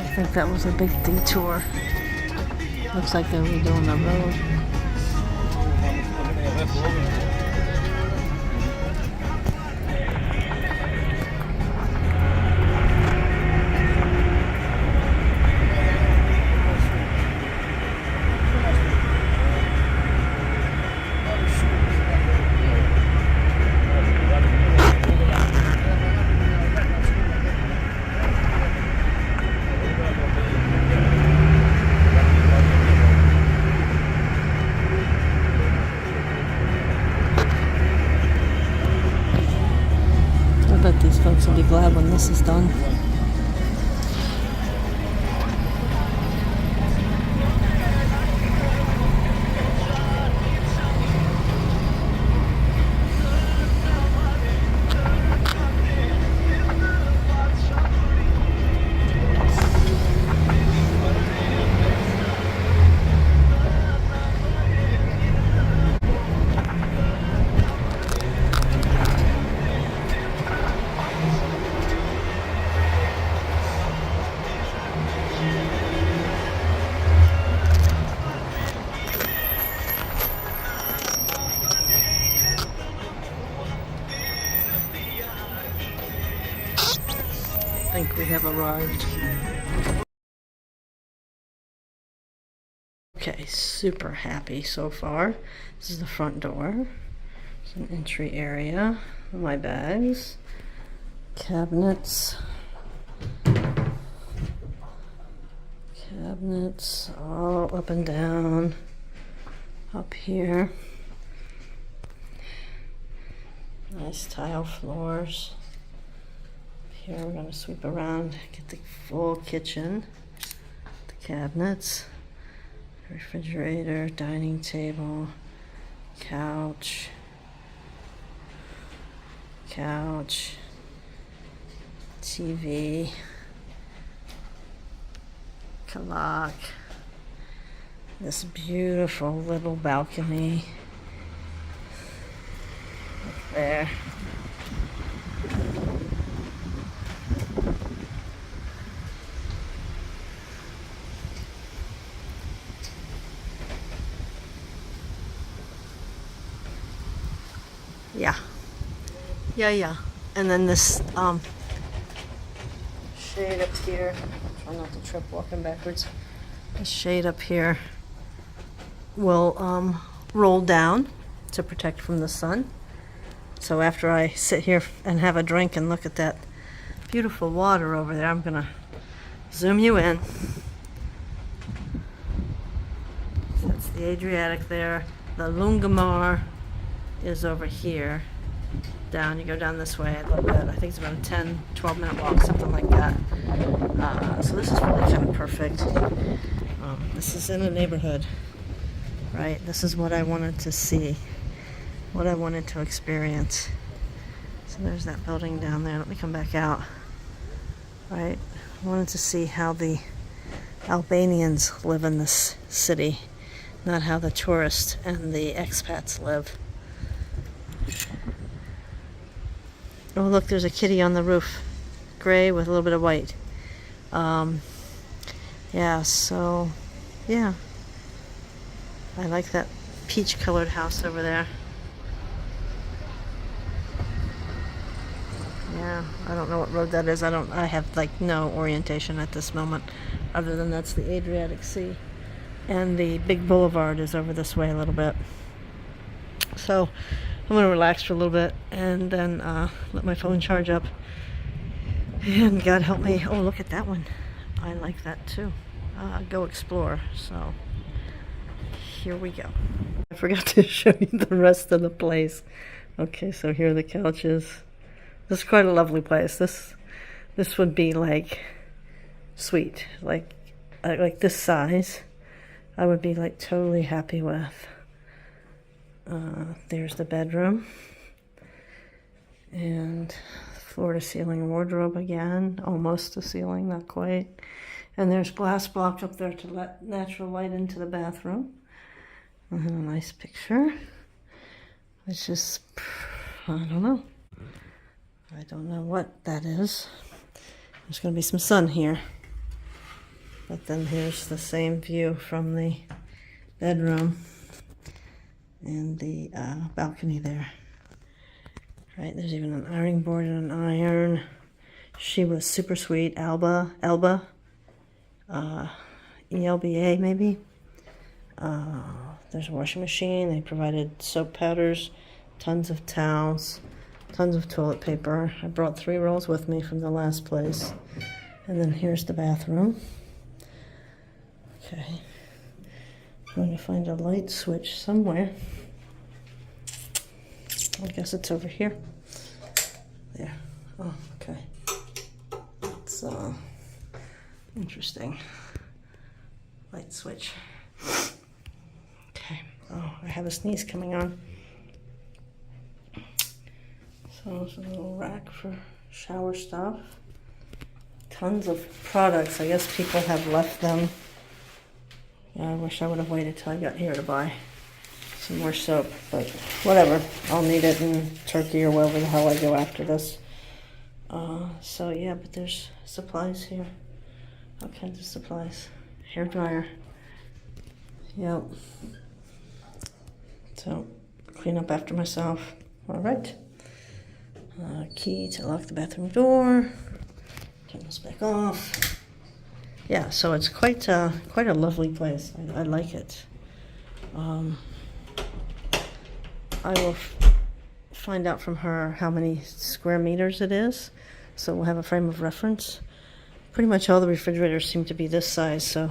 I think that was a big detour. Looks like they're redoing the road. I bet these folks will be glad when this is done. I think we have arrived. Okay, super happy so far. This is the front door. It's an entry area. My bags, cabinets, all up and down, up here. Nice tile floors. Here we're going to sweep around, get the full kitchen, the cabinets, refrigerator, dining table, couch, TV, clock, this beautiful little balcony up there. Yeah. And then this shade up here. Try not to trip walking backwards. This shade up here will roll down to protect from the sun. So after I sit here and have a drink and look at that beautiful water over there, I'm gonna zoom you in. That's the Adriatic there. The Lungomar is over here. Down, you go down this way a little bit. I think it's about a 10-12 minute walk, something like that. So this is really kind of perfect. This is in a neighborhood, right? This is what I wanted to see, what I wanted to experience. So there's that building down there. Let me come back out, right? I wanted to see how the Albanians live in this city, not how the tourists and the expats live. Oh, look, there's a kitty on the roof. Gray with a little bit of white. Yeah, so, yeah. I like that peach-colored house over there. Yeah, I don't know what road that is. I have, like, no orientation at this moment, other than that's the Adriatic Sea. And the big boulevard is over this way a little bit. So I'm going to relax for a little bit and then let my phone charge up. And God help me. Oh, look at that one. I like that too. Go explore. So here we go. I forgot to show you the rest of the place. Okay, so here are the couches. This is quite a lovely place. This would be like suite, like this size. I would be like totally happy with. There's the bedroom. And floor to ceiling wardrobe again, almost to ceiling, not quite. And there's glass block up there to let natural light into the bathroom. And a nice picture. It's just, I don't know. I don't know what that is. There's going to be some sun here. But then here's the same view from the bedroom and the balcony there. Right, there's even an ironing board and an iron. She was super sweet. Elba, ELBA maybe. There's a washing machine. They provided soap powders, tons of towels, tons of toilet paper. I brought 3 rolls with me from the last place. And then here's the bathroom. Okay. I'm going to find a light switch somewhere. I guess it's over here. There. Oh, okay. It's interesting. Light switch. Okay. Oh, I have a sneeze coming on. So there's a little rack for shower stuff. Tons of products. I guess people have left them. Yeah, I wish I would have waited till I got here to buy some more soap, but whatever. I'll need it in Turkey or wherever the hell I go after this. So yeah, but there's supplies here. All kinds of supplies. Hair dryer. Yep. So, clean up after myself. All right. Key to lock the bathroom door. Turn this back off. Yeah, so it's quite a lovely place. I like it. I will find out from her how many square meters it is, so we'll have a frame of reference. Pretty much all the refrigerators seem to be this size, so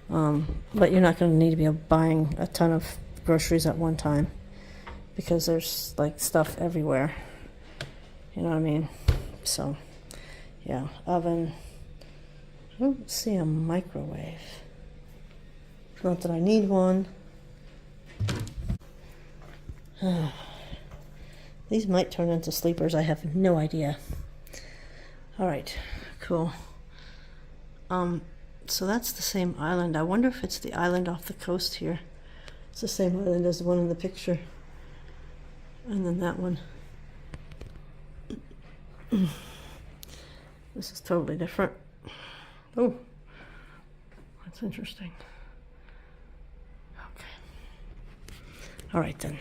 but you're not going to need to be buying a ton of groceries at one time because there's like stuff everywhere. You know what I mean? So yeah, oven. I don't see a microwave. Not that I need one. These might turn into sleepers. I have no idea. All right, cool. So that's the same island. I wonder if it's the island off the coast here. It's the same island as the one in the picture. And then that one. This is totally different. Oh, that's interesting. Okay. All right then.